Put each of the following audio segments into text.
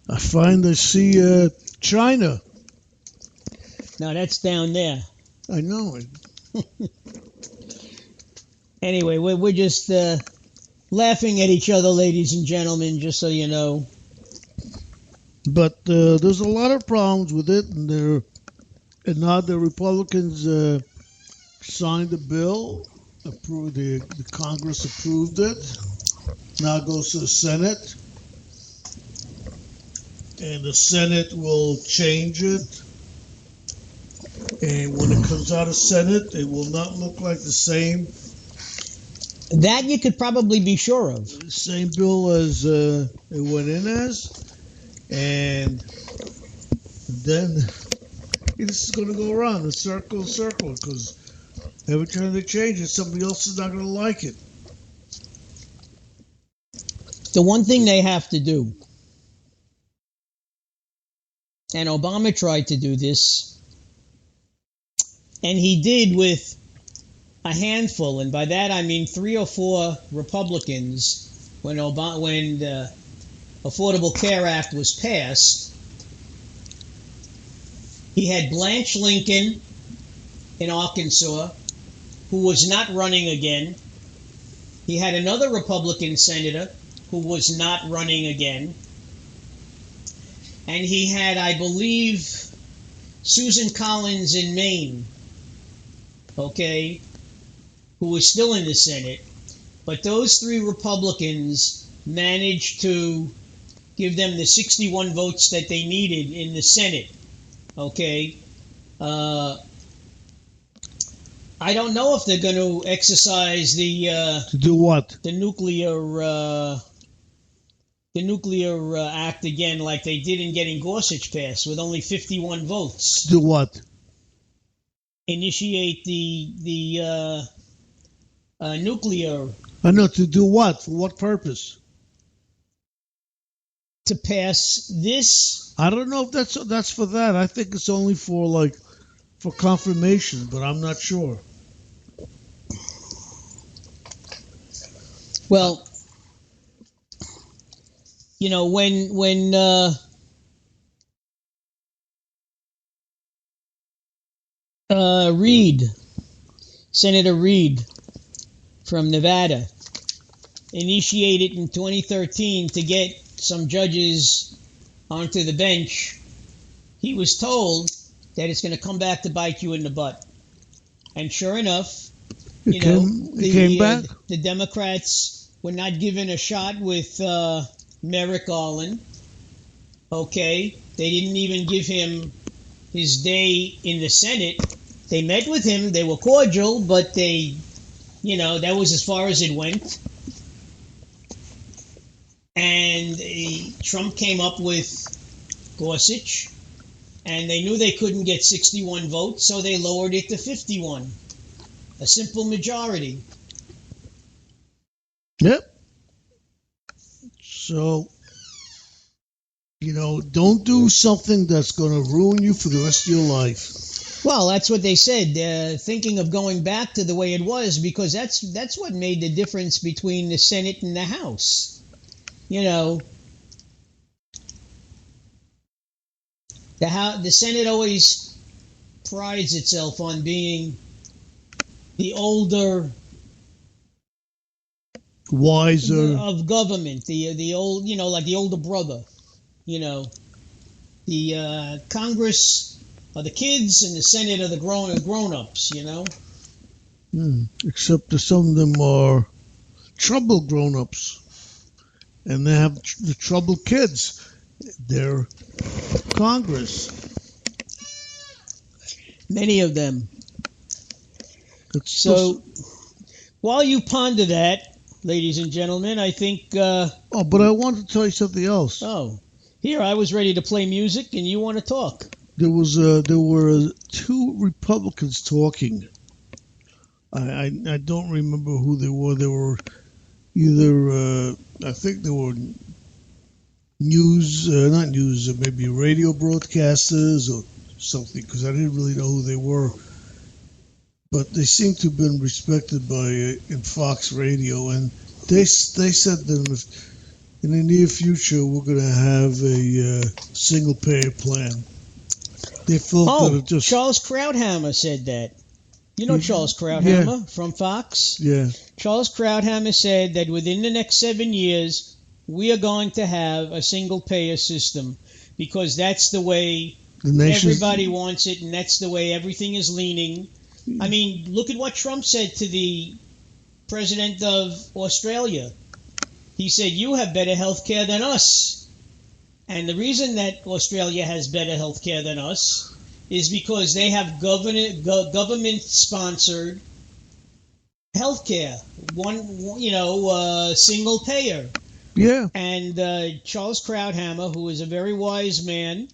I see China. No, that's down there. I know it. Anyway, we're just laughing at each other, ladies and gentlemen, just so you know. But there's a lot of problems with it, and now the Republicans signed the bill, the Congress approved it. Now it goes to the Senate, and the Senate will change it. And when it comes out of Senate, it will not look like the same. That you could probably be sure of. The same bill as it went in as. And then this is going to go around in circle, because every time they change it, somebody else is not going to like it. The one thing they have to do, and Obama tried to do this, and he did with a handful, and by that I mean 3 or 4 Republicans when the Affordable Care Act was passed. He had Blanche Lincoln in Arkansas, who was not running again. He had another Republican senator who was not running again. And he had, I believe, Susan Collins in Maine, okay, who was still in the Senate. But those 3 Republicans managed to give them the 61 votes that they needed in the Senate, okay? I don't know if they're going to exercise to do what? The nuclear act again, like they did in getting Gorsuch passed with only 51 votes. Do what? Initiate the nuclear. I know, to do what? For what purpose? To pass this. I don't know if that's for that. I think it's only for confirmation, but I'm not sure. Well, you know, when Senator Reid from Nevada initiated in 2013 to get some judges onto the bench, he was told that it's going to come back to bite you in the butt. And sure enough, the Democrats were not given a shot with Merrick Garland. Okay, they didn't even give him his day in the Senate. They met with him, they were cordial, but that was as far as it went. And Trump came up with Gorsuch, and they knew they couldn't get 61 votes, so they lowered it to 51. A simple majority. Yep. So, don't do something that's going to ruin you for the rest of your life. Well, that's what they said. They're thinking of going back to the way it was, because that's what made the difference between the Senate and the House. The Senate always prides itself on being the older, wiser of government, the old, like the older brother. The Congress are the kids and the Senate are the grown-ups. Except that some of them are troubled grown-ups. And they have the troubled kids. They're Congress. Many of them. So, while you ponder that, ladies and gentlemen, I think... but I want to tell you something else. Oh, here, I was ready to play music, and you want to talk. There were 2 Republicans talking. I don't remember who they were. They were either... I think they were not news, maybe radio broadcasters or something, because I didn't really know who they were. But they seem to have been respected in Fox Radio, and they said that in the near future we're going to have a single-payer plan. They felt that it just... Charles Krauthammer said that. You know Charles Krauthammer from Fox? Yeah. Charles Krauthammer said that within the next 7 years, we are going to have a single-payer system because that's the way everybody wants it, and that's the way everything is leaning. I mean, look at what Trump said to the president of Australia. He said, you have better health care than us. And the reason that Australia has better health care than us is because they have government-sponsored health care, single payer. Yeah. And Charles Krauthammer, who is a very wise man,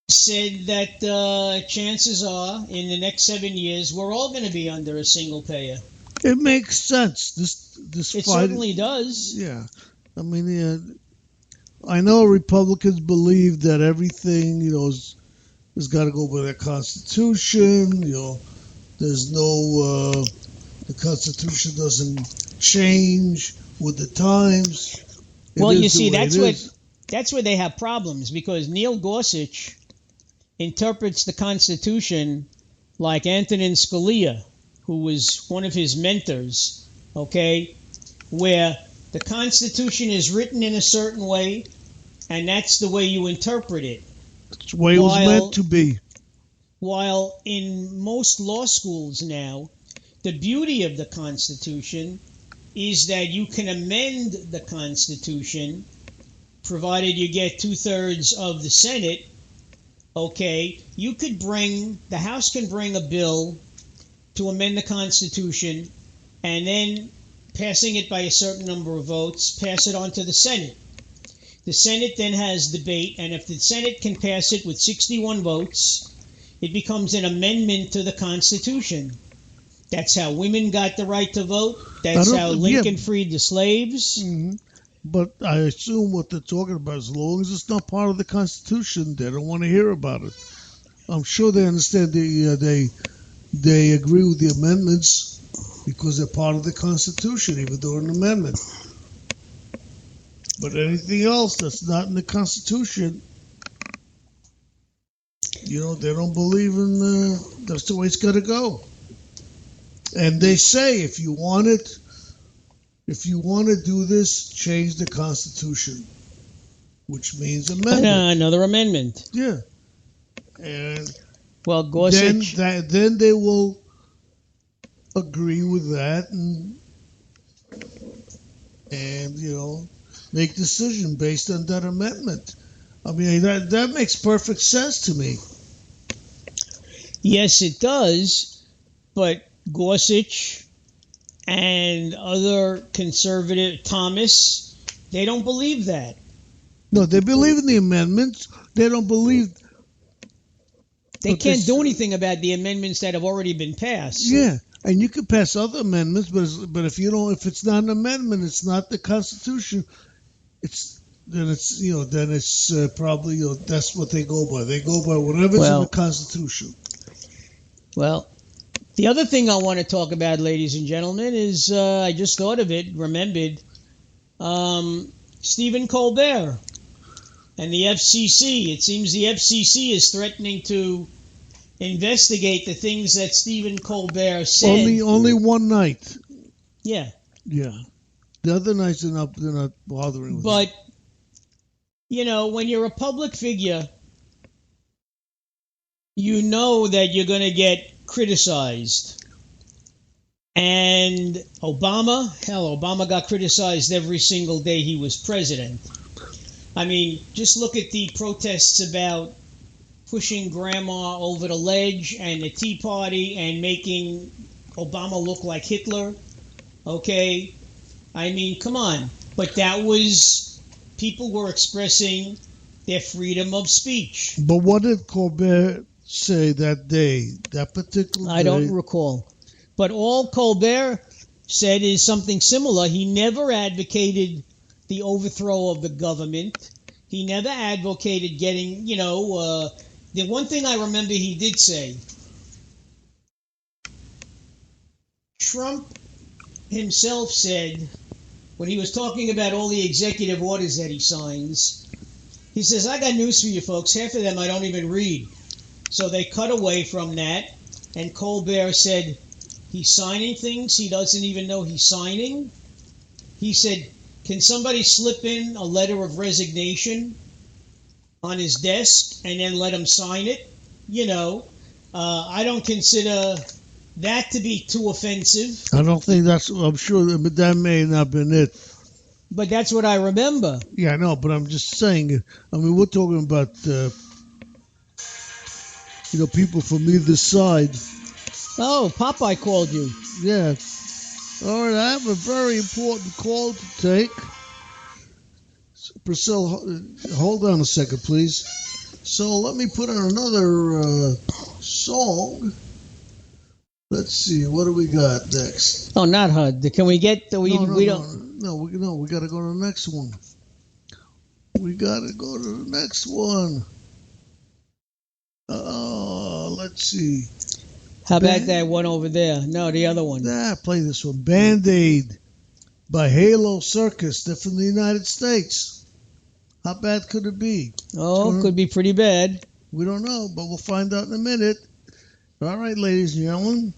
said that chances are in the next 7 years we're all going to be under a single payer. It makes sense. This it fight, certainly does. Yeah, I mean, I know Republicans believe that everything has got to go by the Constitution. There's no the Constitution doesn't change with the times. Well, you see, that's where they have problems because Neil Gorsuch interprets the Constitution like Antonin Scalia, who was one of his mentors, where the Constitution is written in a certain way, and that's the way you interpret it. That's the way it was meant to be. While in most law schools now, the beauty of the Constitution is that you can amend the Constitution, provided you get 2/3 of the Senate. The House can bring a bill to amend the Constitution, and then passing it by a certain number of votes, pass it on to the Senate. The Senate then has debate, and if the Senate can pass it with 61 votes, it becomes an amendment to the Constitution. That's how women got the right to vote. That's how Lincoln freed the slaves. Mm-hmm. But I assume what they're talking about, as long as it's not part of the Constitution, they don't want to hear about it. I'm sure they understand they agree with the amendments because they're part of the Constitution, even though they're an amendment. But anything else that's not in the Constitution, they don't believe in. That's the way it's got to go. And they say if you want to do this, change the Constitution, which means amendment. Another amendment. Yeah. And well, Gorsuch. Then they will agree with that and make decision based on that amendment. I mean, that makes perfect sense to me. Yes, it does. But Gorsuch and other conservative, Thomas, they don't believe that. No, they believe in the amendments. They don't believe. They can't do anything about the amendments that have already been passed. Yeah, and you can pass other amendments, but if it's not an amendment, it's not the Constitution. Then it's probably that's what they go by. They go by whatever's in the Constitution. Well, the other thing I want to talk about, ladies and gentlemen, is I just thought of it, remembered, Stephen Colbert and the FCC. It seems the FCC is threatening to investigate the things that Stephen Colbert said. Only one night. Yeah. Yeah. The other nights they're not bothering with But, when you're a public figure, you know that you're going to get criticized. And Obama got criticized every single day he was president. I mean, just look at the protests about pushing grandma over the ledge and the Tea Party and making Obama look like Hitler. I mean, come on. But people were expressing their freedom of speech. But what did Colbert say that day, that particular day? I don't recall. But all Colbert said is something similar. He never advocated the overthrow of the government. He never advocated getting, the one thing I remember he did say, Trump himself said when he was talking about all the executive orders that he signs, he says, I got news for you folks. Half of them I don't even read. So they cut away from that, and Colbert said, he's signing things he doesn't even know he's signing. He said, can somebody slip in a letter of resignation on his desk and then let him sign it? I don't consider that to be too offensive. I don't think I'm sure that may not have been it. But that's what I remember. Yeah, I know, but I'm just saying, we're talking about, people from either side. Oh, Popeye called you. Yeah. All right, I have a very important call to take. Priscilla, hold on a second, please. So let me put on another song. Let's see, what do we got next? Oh, not HUD. Can we get the... we don't... No, we got to go to the next one. Let's see. How about that one over there? No, the other one. Play this one. Band-Aid by Halo Circus. They're from the United States. How bad could it be? Oh, could be pretty bad. We don't know, but we'll find out in a minute. All right, ladies and gentlemen.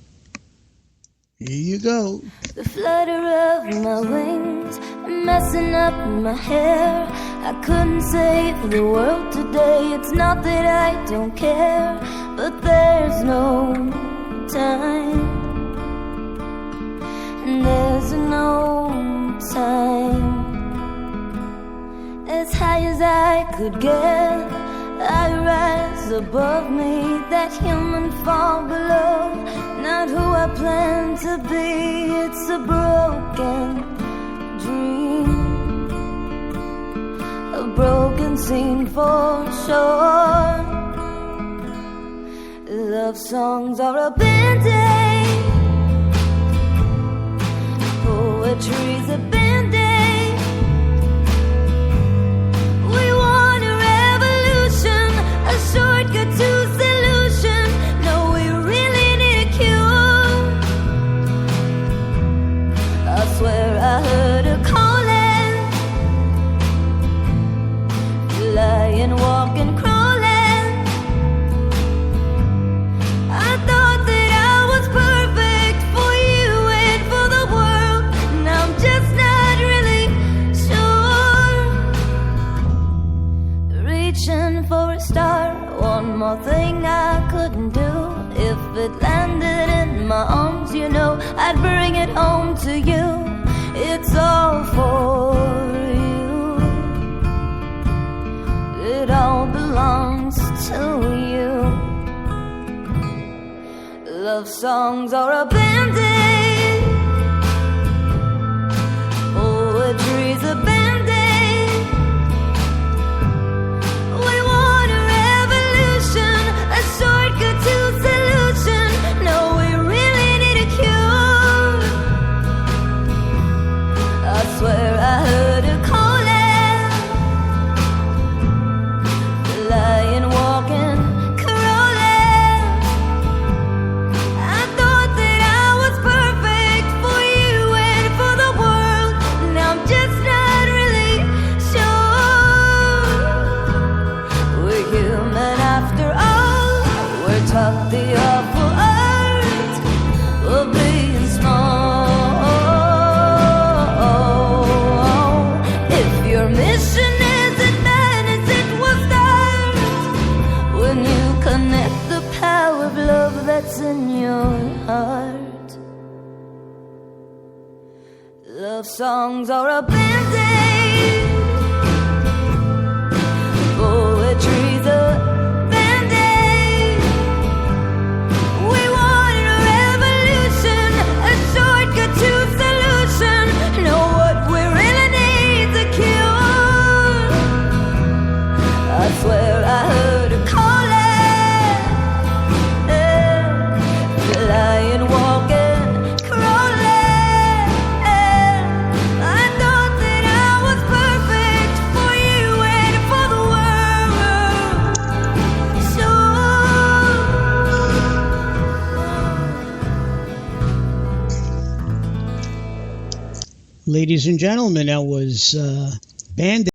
Here you go. The flutter of my wings, messing up my hair. I couldn't save the world today. It's not that I don't care, but there's no time. And there's no time. As high as I could get, I rise above me, that human fall below. Not who I plan to be, it's a broken dream, a broken scene for sure. Love songs are a band-aid, poetry's a band-aid. We want a revolution, a shortcut to solution. No, we really need a cure. I swear I heard her calling, lying, walking, crawling. I thought that I was perfect for you and for the world, and I'm just not really sure. Reaching for a star, one more thing I couldn't do. If it landed in my arms, I'd bring it home to you. It's all for you. It all belongs to you. Love songs are a band-aid, poetry's a band-aid. We want a revolution, a shortcut to solution. No, we really need a cure. I swear I heard her calling, lying, walking, crawling. I thought that I was perfect for you and for the world, and I'm just not really sure. We're human after all. We're taught the awful art of being small. If your mission isn't mine, as it will start when you connect the power of love that's in your heart. Love songs are a band-aid, poetry's a band-aid. We want a revolution, a shortcut to solution. Know what we really need's a cure. I swear I heard her calling, lying, walking, crawling. I thought that I Ladies and gentlemen, that was Band